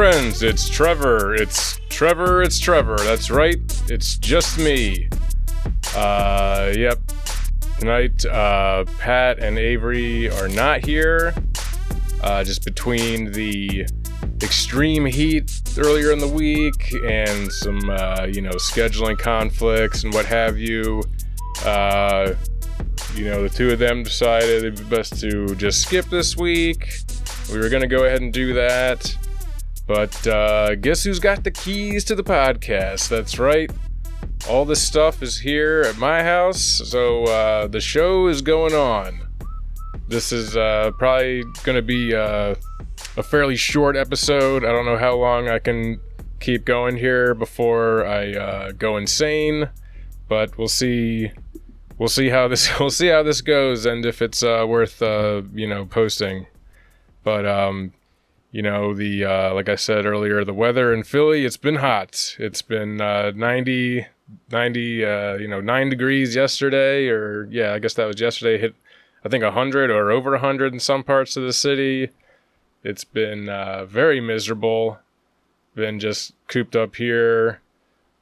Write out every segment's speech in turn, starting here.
friends, it's Trevor. It's Trevor. That's right, it's just me. Yep. Tonight, Pat and Avery are not here. Just between the extreme heat earlier in the week and some, scheduling conflicts and what have you. The two of them decided it'd be best to just skip this week. We were going to go ahead and do that. But guess who's got the keys to the podcast? That's right. All this stuff is here at my house, so the show is going on. This is probably going to be a fairly short episode. I don't know how long I can keep going here before I go insane, but we'll see. We'll see how this goes, and if it's worth posting. But like I said earlier, the weather in Philly, it's been hot. It's been 9 degrees yesterday, I guess that was yesterday. Hit I think 100 or over 100 in some parts of the city. It's been very miserable. Been just cooped up here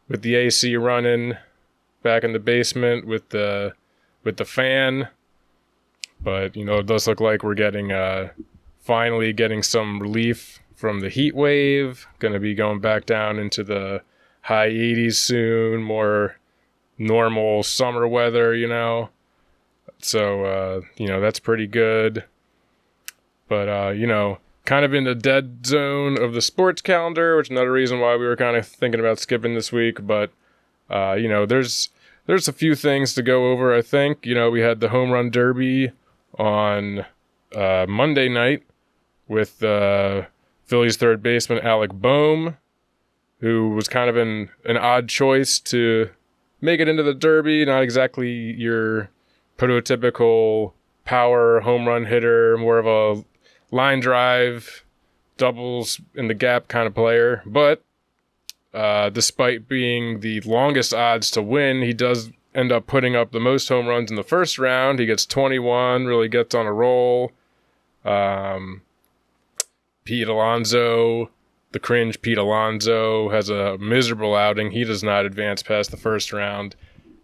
with the AC running, back in the basement with the fan. But it does look like we're getting finally getting some relief from the heat wave. Going to be going back down into the high 80s soon, more normal summer weather, So that's pretty good. But kind of in the dead zone of the sports calendar, which is another reason why we were kind of thinking about skipping this week. But there's a few things to go over, I think. We had the home run derby on Monday night with Phillies third baseman Alec Bohm, who was kind of an odd choice to make it into the derby. Not exactly your prototypical power home run hitter, more of a line drive, doubles in the gap kind of player. But despite being the longest odds to win, he does end up putting up the most home runs in the first round. He gets 21, really gets on a roll. Pete Alonso, the cringe Pete Alonso, has a miserable outing. He does not advance past the first round.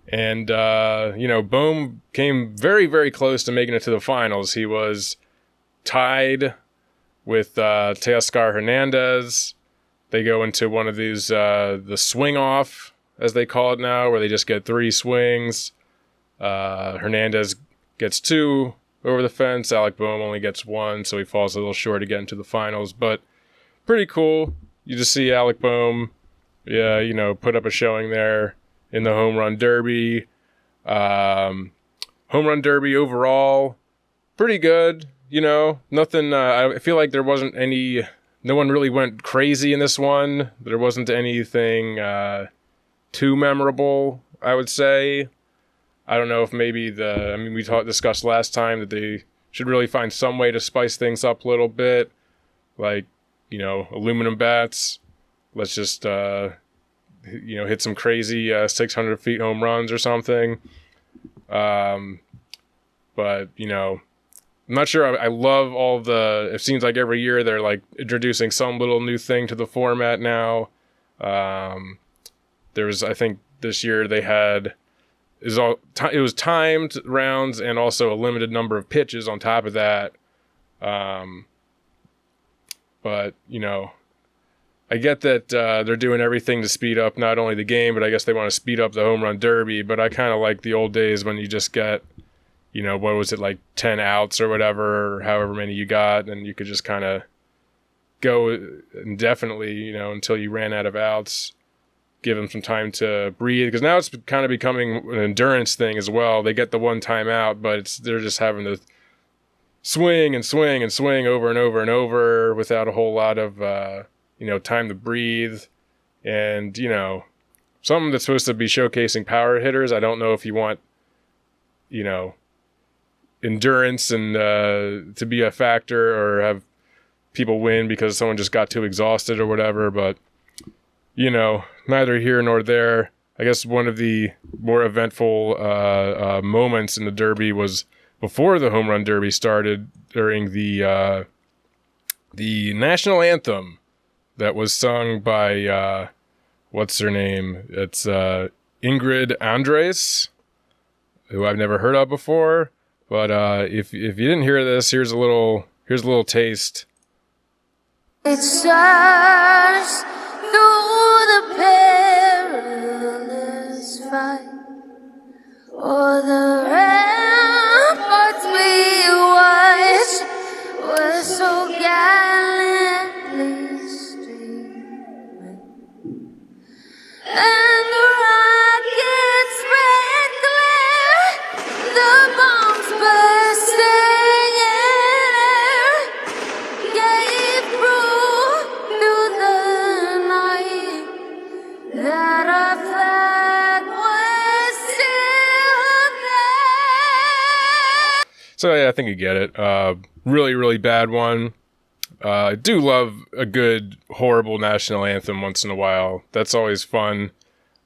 And, Bohm came very, very close to making it to the finals. He was tied with Teoscar Hernandez. They go into one of these, the swing off, as they call it now, where they just get 3 swings. Hernandez gets 2 over the fence. Alec Bohm only gets 1, so he falls a little short to get into the finals. But pretty cool. You just see Alec Bohm, put up a showing there in the home run derby. Home run derby overall, pretty good. Nothing. I feel like there wasn't any. No one really went crazy in this one. There wasn't anything too memorable, I would say. I don't know if maybe we discussed last time that they should really find some way to spice things up a little bit. Like, aluminum bats. Let's just, hit some crazy 600 feet home runs or something. But, I'm not sure. I love all it seems like every year they're like introducing some little new thing to the format now. I think this year they had, it was timed rounds and also a limited number of pitches on top of that. But, I get that they're doing everything to speed up not only the game, but I guess they want to speed up the home run derby. But I kind of like the old days when you just get, what was it, like 10 outs or whatever, or however many you got, and you could just kind of go indefinitely, until you ran out of outs. Give them some time to breathe, because now it's kind of becoming an endurance thing as well. They get the one time out, but they're just having to swing and swing and swing over and over and over without a whole lot of time to breathe. And something that's supposed to be showcasing power hitters, I don't know if you want endurance and to be a factor, or have people win because someone just got too exhausted or whatever. But neither here nor there. I guess one of the more eventful moments in the Derby was before the home run derby started, during the national anthem that was sung by, what's her name? It's Ingrid Andres, who I've never heard of before. But if you didn't hear this, here's a little taste. It surged through the perilous fight, o'er the ramparts we watched were so gallantly streaming, and the rockets spread glare, the bombs bursting in air gave proof through the night that our flag was still there. So yeah, I think you get it. Really, really bad one. I do love a good, horrible national anthem once in a while. That's always fun.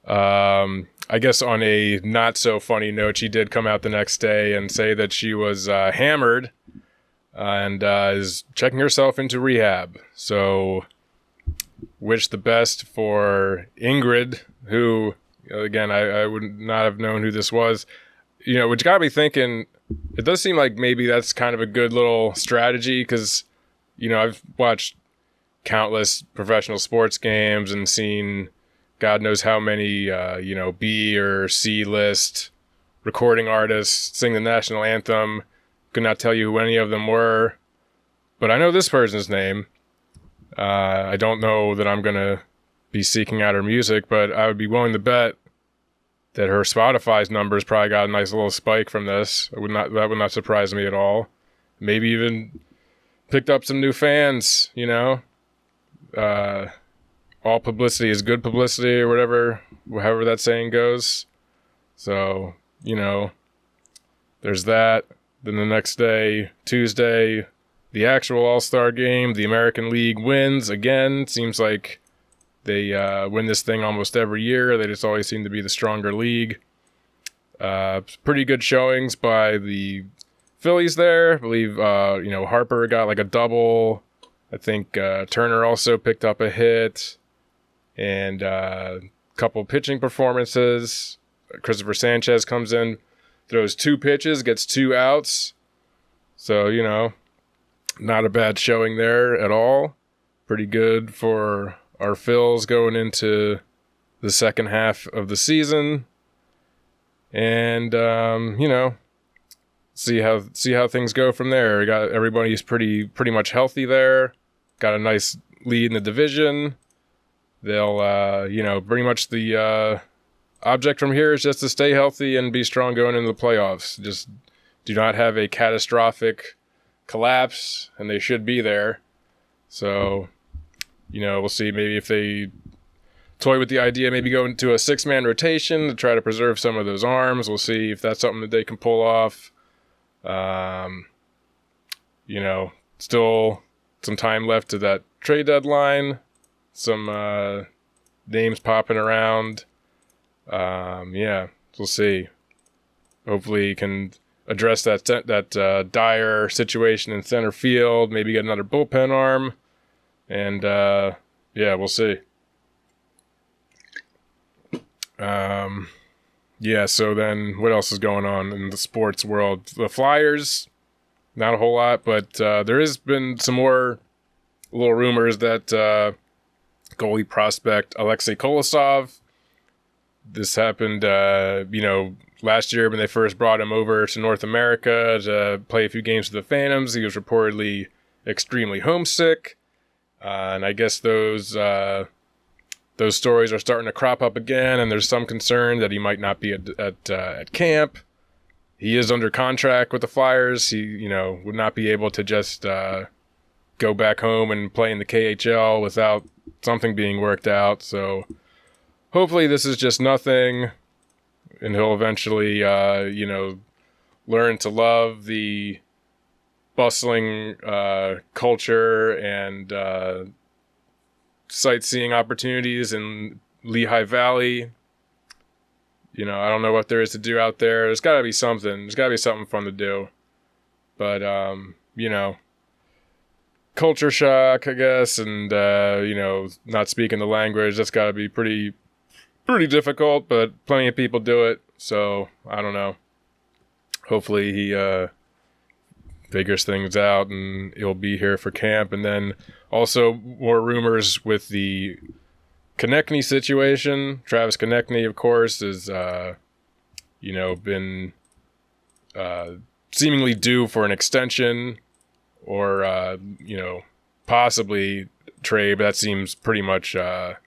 I guess on a not so funny note, she did come out the next day and say that she was hammered and is checking herself into rehab. So wish the best for Ingrid, who, again, I would not have known who this was. You know, which got me thinking, it does seem like maybe that's kind of a good little strategy because, you know, I've watched countless professional sports games and seen God knows how many, B or C list recording artists sing the national anthem. Could not tell you who any of them were, but I know this person's name. I don't know that I'm going to be seeking out her music, but I would be willing to bet that her Spotify's numbers probably got a nice little spike from this. That would not surprise me at all. Maybe even picked up some new fans, you know. All publicity is good publicity or whatever, however that saying goes. So, you know, there's that. Then the next day, Tuesday, the actual All-Star game, the American League wins again. Seems like they win this thing almost every year. They just always seem to be the stronger league. Pretty good showings by the Phillies there. I believe, Harper got like a double. I think Turner also picked up a hit. And a couple pitching performances. Christopher Sanchez comes in, throws 2 pitches, gets 2 outs. So, you know, not a bad showing there at all. Pretty good for our Phils going into the second half of the season. And, see how things go from there. Everybody's pretty much healthy there. Got a nice lead in the division. They'll, pretty much the object from here is just to stay healthy and be strong going into the playoffs. Just do not have a catastrophic collapse, and they should be there. So, we'll see maybe if they toy with the idea, maybe go into a 6-man rotation to try to preserve some of those arms. We'll see if that's something that they can pull off. Still some time left to that trade deadline. Some names popping around. We'll see. Hopefully he can address that dire situation in center field, maybe get another bullpen arm, and we'll see. So then what else is going on in the sports world? The Flyers, not a whole lot, but there has been some more little rumors that goalie prospect Alexei Kolosov. This happened, last year when they first brought him over to North America to play a few games with the Phantoms. He was reportedly extremely homesick, and I guess those stories are starting to crop up again. And there's some concern that he might not be at camp. He is under contract with the Flyers. He, would not be able to just go back home and play in the KHL without something being worked out. So hopefully this is just nothing, and he'll eventually, learn to love the bustling culture and sightseeing opportunities in Lehigh Valley. I don't know what there is to do out there. There's got to be something. There's got to be something fun to do. But, culture shock, I guess, and not speaking the language. That's got to be pretty difficult, but plenty of people do it. So I don't know. Hopefully he figures things out and he'll be here for camp. And then also more rumors with the Konechny situation. Travis Konechny, of course, is been seemingly due for an extension or possibly trade, but that seems pretty much out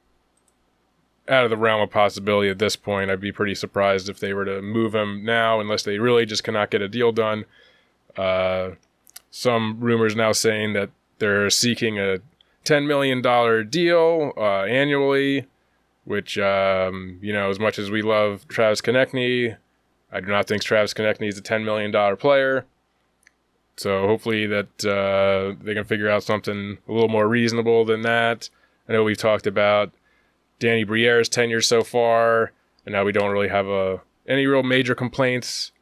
of the realm of possibility at this point. I'd be pretty surprised if they were to move him now, unless they really just cannot get a deal done. Some rumors now saying that they're seeking a $10 million deal annually, which, as much as we love Travis Konechny, I do not think Travis Konechny is a $10 million player. So hopefully that they can figure out something a little more reasonable than that. I know we've talked about Danny Briere's tenure so far, and now we don't really have any real major complaints.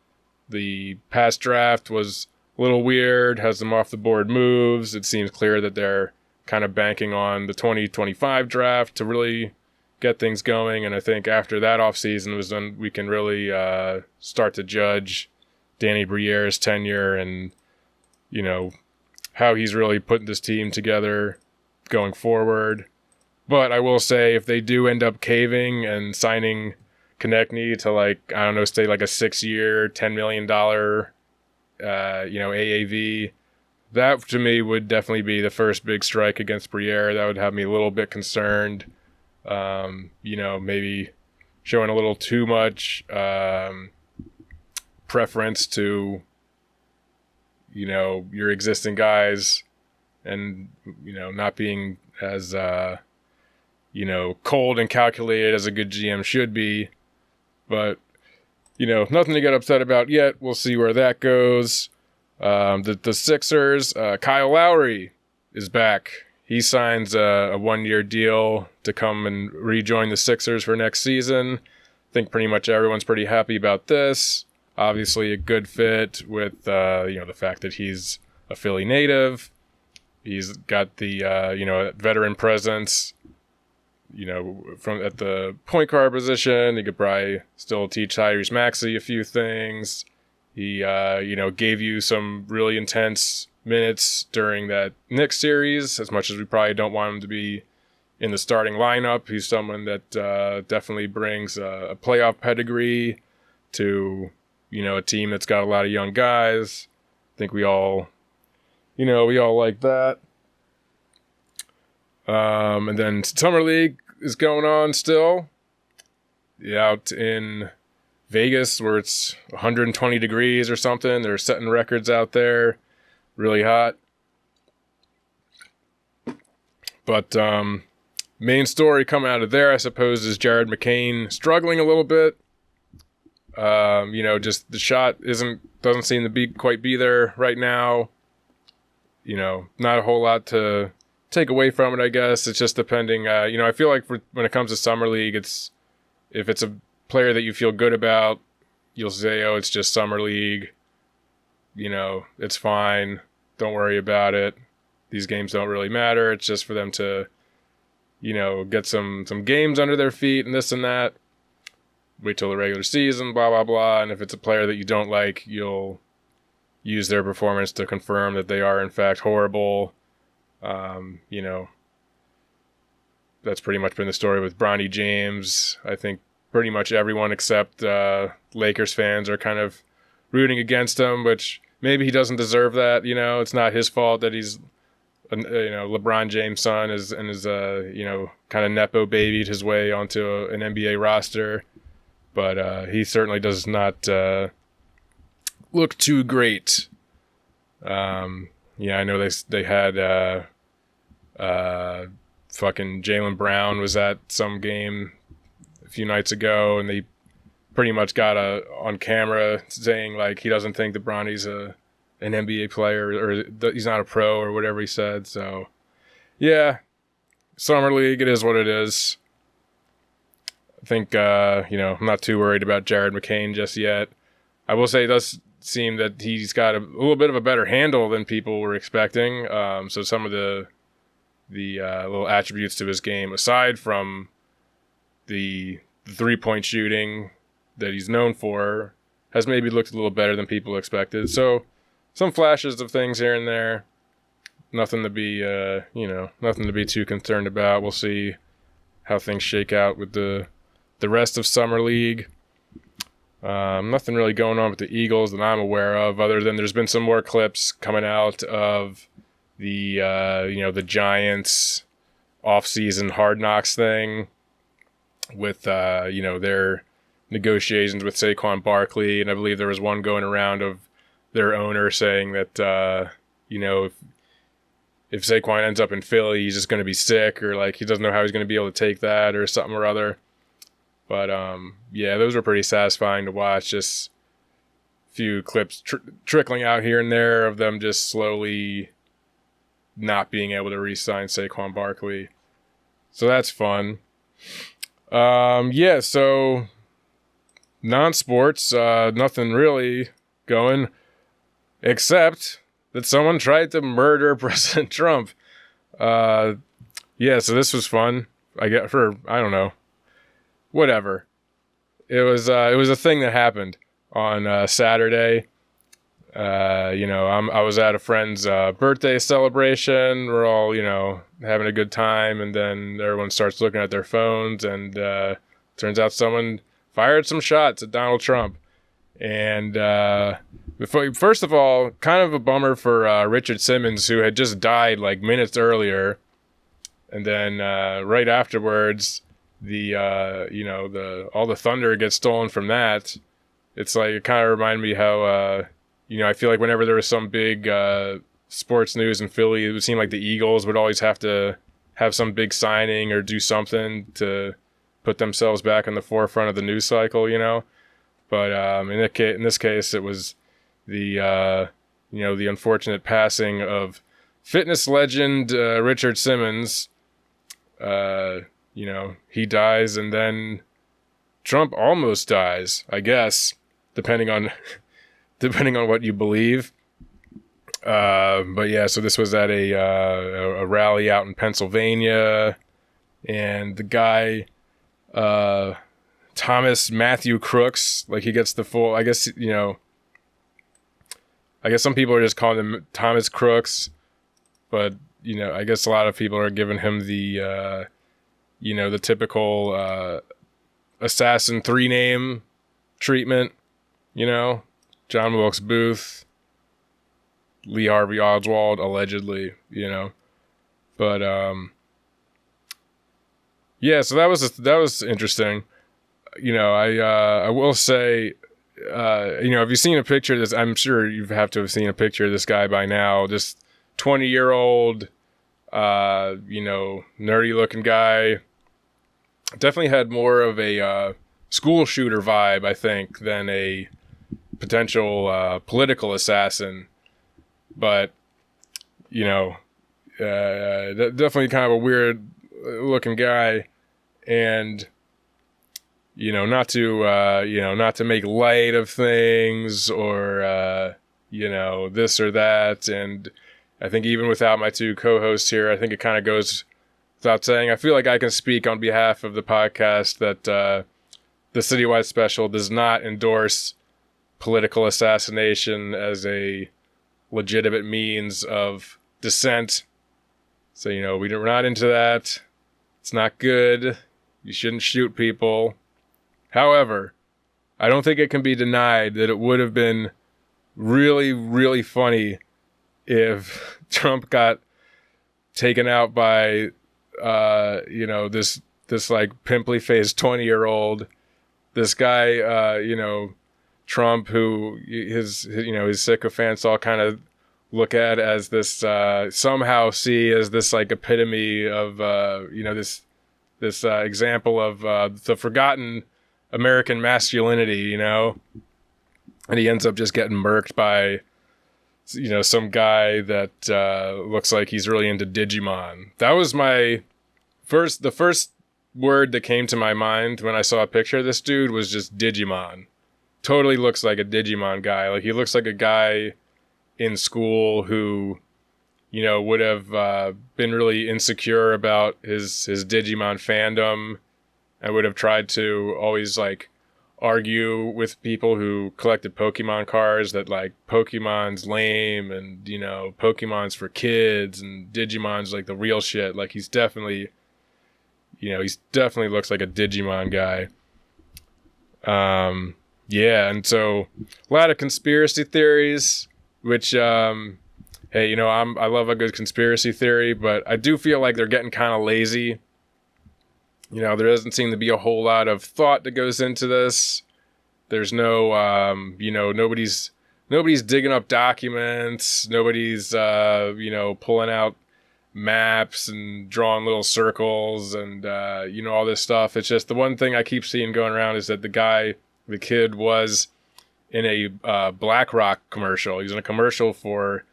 The past draft was a little weird, has some off-the-board moves. It seems clear that they're kind of banking on the 2025 draft to really get things going, and I think after that offseason was done, we can really start to judge Danny Briere's tenure and, how he's really putting this team together going forward. But I will say, if they do end up caving and signing Konechny to stay like a 6-year, $10 million, AAV, that to me would definitely be the first big strike against Briere. That would have me a little bit concerned. Maybe showing a little too much preference to, your existing guys and, not being as, cold and calculated as a good GM should be. But, nothing to get upset about yet. We'll see where that goes. The Sixers, Kyle Lowry is back. He signs a 1-year deal to come and rejoin the Sixers for next season. I think pretty much everyone's pretty happy about this. Obviously a good fit with, the fact that he's a Philly native. He's got the, veteran presence, from at the point guard position. He could probably still teach Tyrese Maxey a few things. He, gave you some really intense minutes during that Knicks series, as much as we probably don't want him to be in the starting lineup. He's someone that definitely brings a playoff pedigree to, a team that's got a lot of young guys. I think we all like that. And then Summer League is going on still. Out in Vegas, where it's 120 degrees or something. They're setting records out there. Really hot. But main story coming out of there, I suppose, is Jared McCain struggling a little bit. Just the shot doesn't seem to quite be there right now. Not a whole lot to take away from it, I guess. It's just depending. I feel like when it comes to Summer League, if it's a player that you feel good about, you'll say, oh, it's just Summer League. It's fine. Don't worry about it. These games don't really matter. It's just for them to, get some games under their feet and this and that. Wait till the regular season, blah, blah, blah. And if it's a player that you don't like, you'll use their performance to confirm that they are, in fact, horrible. That's pretty much been the story with Bronny James. I think pretty much everyone except Lakers fans are kind of rooting against him, which maybe he doesn't deserve that. It's not his fault that he's, LeBron James' son is kind of nepo babied his way onto an NBA roster. But he certainly does not look too great. I know they had fucking Jaylen Brown was at some game a few nights ago, and they pretty much got on camera saying like he doesn't think that Bronny's an NBA player or he's not a pro or whatever he said. So yeah, Summer League, it is what it is. I think I'm not too worried about Jared McCain just yet. I will say it does seem that he's got a little bit of a better handle than people were expecting. So some of the little attributes to his game, aside from the 3-point shooting that he's known for, has maybe looked a little better than people expected. So some flashes of things here and there. Nothing to be, nothing to be too concerned about. We'll see how things shake out with the rest of Summer League. Nothing really going on with the Eagles that I'm aware of, other than there's been some more clips coming out of the Giants off-season Hard Knocks thing with, their negotiations with Saquon Barkley. And I believe there was one going around of their owner saying that, if Saquon ends up in Philly, he's just going to be sick, or like he doesn't know how he's going to be able to take that or something or other. But, those were pretty satisfying to watch. Just a few clips trickling out here and there of them just slowly not being able to re-sign Saquon Barkley. So that's fun. So non-sports, nothing really going, except that someone tried to murder President Trump. So this was fun. I don't know. Whatever. It was a thing that happened on Saturday. I was at a friend's birthday celebration. We're all, having a good time, and then everyone starts looking at their phones, and turns out someone fired some shots at Donald Trump. And first of all, kind of a bummer for Richard Simmons, who had just died like minutes earlier, and then right afterwards, all the thunder gets stolen from that. It's like, it kind of reminded me how I feel like whenever there was some big sports news in Philly, it would seem like the Eagles would always have to have some big signing or do something to put themselves back in the forefront of the news cycle, But in this case, it was the unfortunate passing of fitness legend Richard Simmons. He dies, and then Trump almost dies, I guess, depending on what you believe. So this was at a rally out in Pennsylvania, and the guy, Thomas Matthew Crooks, like he gets the full, I guess some people are just calling him Thomas Crooks, but, I guess a lot of people are giving him the typical assassin 3 name treatment, John Wilkes Booth, Lee Harvey Oswald, allegedly, But, so that was interesting. I will say, have you seen a picture of this? I'm sure you have to have seen a picture of this guy by now. This 20-year-old, nerdy looking guy. Definitely had more of a school shooter vibe, I think, than a potential political assassin. But, definitely kind of a weird looking guy. And, not to make light of things or, this or that. And I think even without my 2 co-hosts here, I think it kind of goes without saying, I feel like I can speak on behalf of the podcast that the Citywide Special does not endorse political assassination as a legitimate means of dissent. So, we're not into that. It's not good. You shouldn't shoot people. However, I don't think it can be denied that it would have been really, really funny if Trump got taken out by this like pimply faced 20-year-old, this guy, Trump, who his sycophants all kind of look at as this, somehow see as this like epitome of, this example of the forgotten American masculinity, and he ends up just getting murked by, some guy that looks like he's really into Digimon. That was the first word that came to my mind when I saw a picture of this dude was just Digimon. totally looks like a Digimon guy. Like, he looks like a guy in school who, you know, would have been really insecure about his Digimon fandom and would have tried to always, like, argue with people who collected Pokemon cards that, like, Pokemon's lame and, you know, Pokemon's for kids and Digimon's, like, the real shit. Like, he's definitely, you know, he's definitely looks like a Digimon guy. Yeah, and so a lot of conspiracy theories, which, hey, you know, I love a good conspiracy theory, but I do feel like they're getting kind of lazy. You know, there doesn't seem to be a whole lot of thought that goes into this. There's no, you know, nobody's digging up documents. Nobody's, you know, pulling out maps and drawing little circles and, you know, all this stuff. It's just the one thing I keep seeing going around is that the kid was in a BlackRock commercial. He was in a commercial for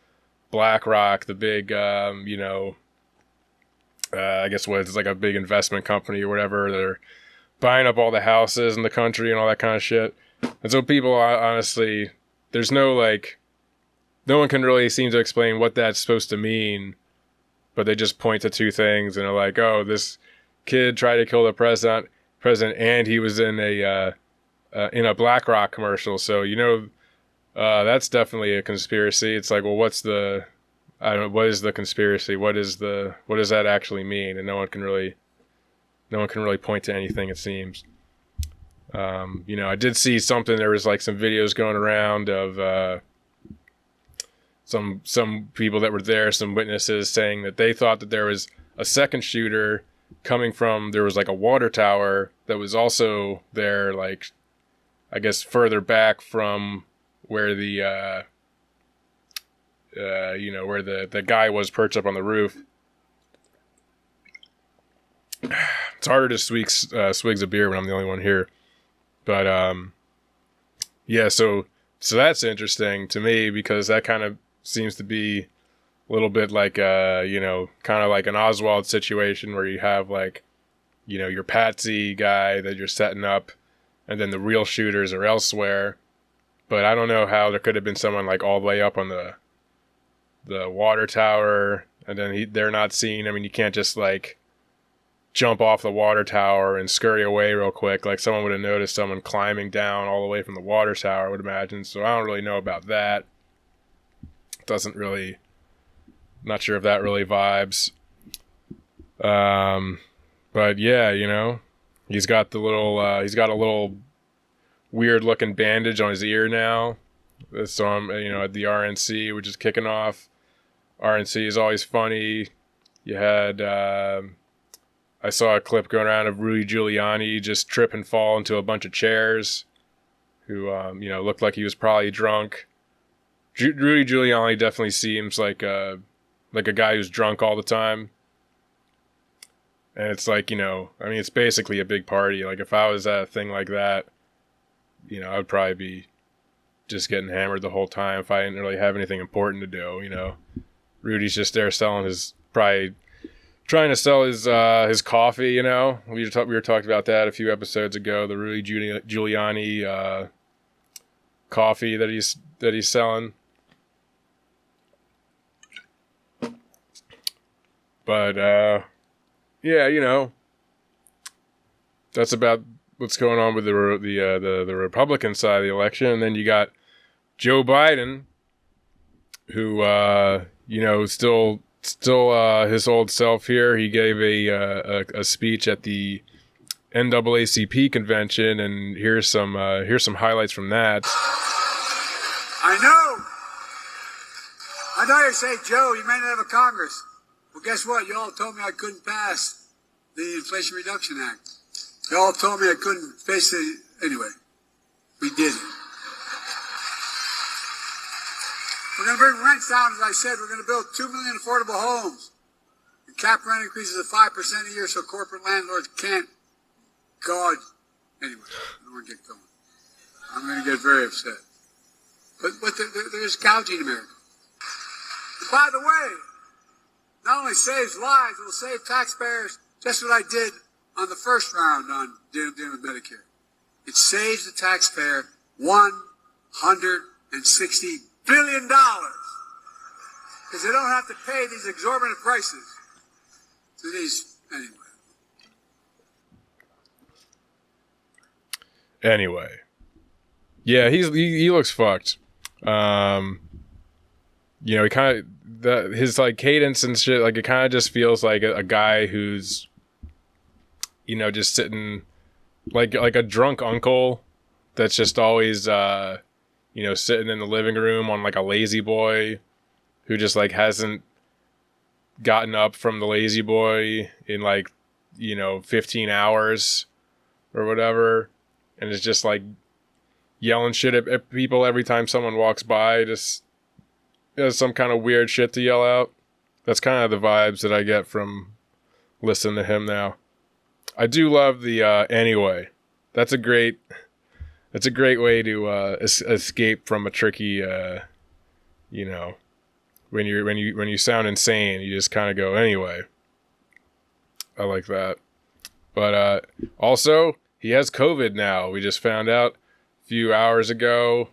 BlackRock, the big, you know, I guess it's like a big investment company or whatever. They're buying up all the houses in the country and all that kind of shit. And so people, honestly, there's no, like, no one can really seem to explain what that's supposed to mean, but they just point to two things and are like, oh, this kid tried to kill the president, and he was in a BlackRock commercial. So, you know, that's definitely a conspiracy. It's like, well, what is the conspiracy? What does that actually mean? And no one can really point to anything, it seems. You know, I did see something, there was like some videos going around of, some people that were there, some witnesses saying that they thought that there was a second shooter coming from, there was like a water tower that was also there, like, I guess further back from where the, you know, where the guy was perched up on the roof. It's harder to swigs of beer when I'm the only one here. But, yeah, so that's interesting to me because that kind of seems to be a little bit like, you know, kind of like an Oswald situation where you have, like, you know, your patsy guy that you're setting up and then the real shooters are elsewhere. But I don't know how there could have been someone, like, all the way up on the water tower and then they're not seen. I mean, you can't just, like, jump off the water tower and scurry away real quick. Like, someone would have noticed someone climbing down all the way from the water tower, I would imagine. So I don't really know about that. Doesn't really, not sure if that really vibes. But yeah, you know, he's got a little weird looking bandage on his ear now. So I'm, you know, at the RNC, which is kicking off. RNC is always funny. You had, I saw a clip going around of Rudy Giuliani just trip and fall into a bunch of chairs, who, you know, looked like he was probably drunk. Rudy Giuliani definitely seems like a guy who's drunk all the time. And it's like, you know, I mean, it's basically a big party. Like, if I was at a thing like that, you know, I'd probably be just getting hammered the whole time if I didn't really have anything important to do, you know. Rudy's just there probably trying to sell his coffee, you know. We were talking about that a few episodes ago, the Rudy Giuliani coffee that he's selling. But yeah, you know, that's about what's going on with the Republican side of the election. And then you got Joe Biden, who you know, still his old self here. He gave a speech at the NAACP convention, and here's some highlights from that. I know you say, Joe, you may not have a Congress. Well, guess what? You all told me I couldn't pass the Inflation Reduction Act. You all told me I couldn't face it. Anyway, we did it. We're going to bring rents down, as I said. We're going to build 2 million affordable homes. And cap rent increases of 5% a year so corporate landlords can't. God. Anyway, I don't want to get going. I'm going to get very upset. But there's gouging America. And by the way, not only saves lives, it will save taxpayers. Just what I did on the first round on dealing with Medicare. It saves the taxpayer $160 billion. Because they don't have to pay these exorbitant prices to these Anyway. Yeah, he looks fucked. You know, he kind of his like cadence and shit, like it kind of just feels like a guy who's, you know, just sitting like a drunk uncle that's just always you know, sitting in the living room on like a lazy boy who just like hasn't gotten up from the lazy boy in like, you know, 15 hours or whatever, and is just like yelling shit at people every time someone walks by, just has some kind of weird shit to yell out. That's kind of the vibes that I get from listening to him now. I do love the anyway. That's a great way to escape from a tricky you know, when you sound insane, you just kind of go anyway. I like that. But also, he has COVID now. We just found out a few hours ago.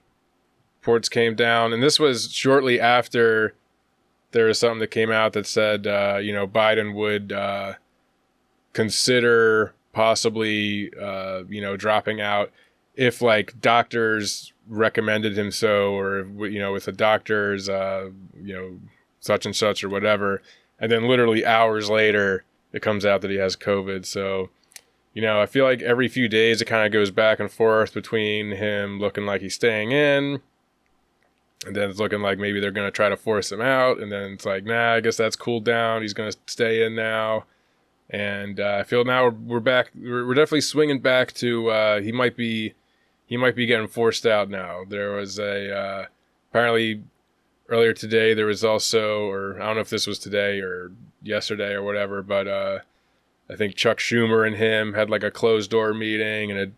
Reports came down, and this was shortly after there was something that came out that said, you know, Biden would consider possibly, you know, dropping out if like doctors recommended him so, or, you know, with the doctors, you know, such and such or whatever. And then literally hours later, it comes out that he has COVID. So, you know, I feel like every few days it kind of goes back and forth between him looking like he's staying in, and then it's looking like maybe they're going to try to force him out. And then it's like, nah, I guess that's cooled down. He's going to stay in now. And I feel now we're back. We're definitely swinging back to he might be getting forced out now. There was apparently earlier today there was also, or I don't know if this was today or yesterday or whatever, but I think Chuck Schumer and him had like a closed door meeting, and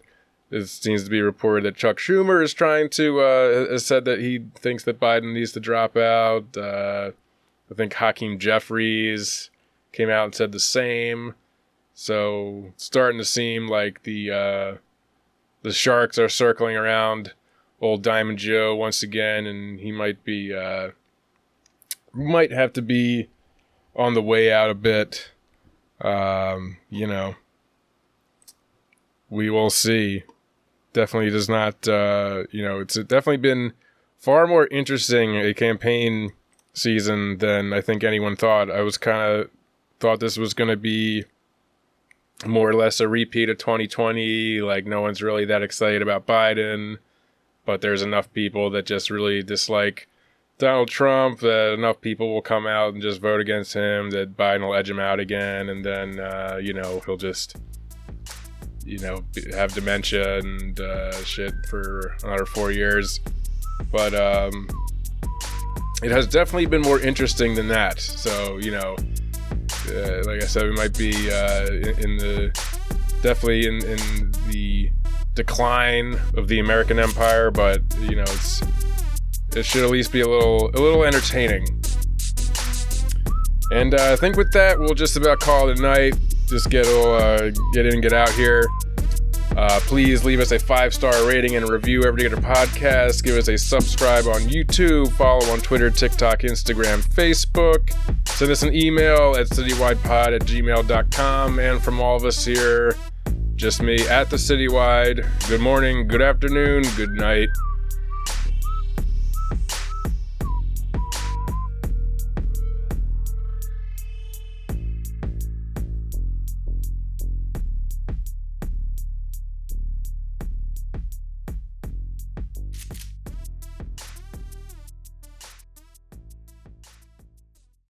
it seems to be reported that Chuck Schumer is trying to has said that he thinks that Biden needs to drop out. I think Hakeem Jeffries came out and said the same. So it's starting to seem like the sharks are circling around old Diamond Joe once again, and he might have to be on the way out a bit. You know, we will see. Definitely does not, you know, it's definitely been far more interesting a campaign season than I think anyone thought. I was kind of thought this was going to be more or less a repeat of 2020. Like, no one's really that excited about Biden, but there's enough people that just really dislike Donald Trump that enough people will come out and just vote against him, that Biden will edge him out again, and then, you know, he'll just, you know, have dementia and shit for another 4 years. But it has definitely been more interesting than that. So, you know, like I said, we might be definitely in the decline of the American empire, but, you know, it should at least be a little entertaining. And I think with that, we'll just about call it a night. Just get in and get out here. Please leave us a 5-star rating and a review wherever you get a podcast. Give us a subscribe on YouTube. Follow on Twitter, TikTok, Instagram, Facebook. Send us an email at citywidepod@gmail.com. And from all of us here, just me at the Citywide, good morning, good afternoon, good night.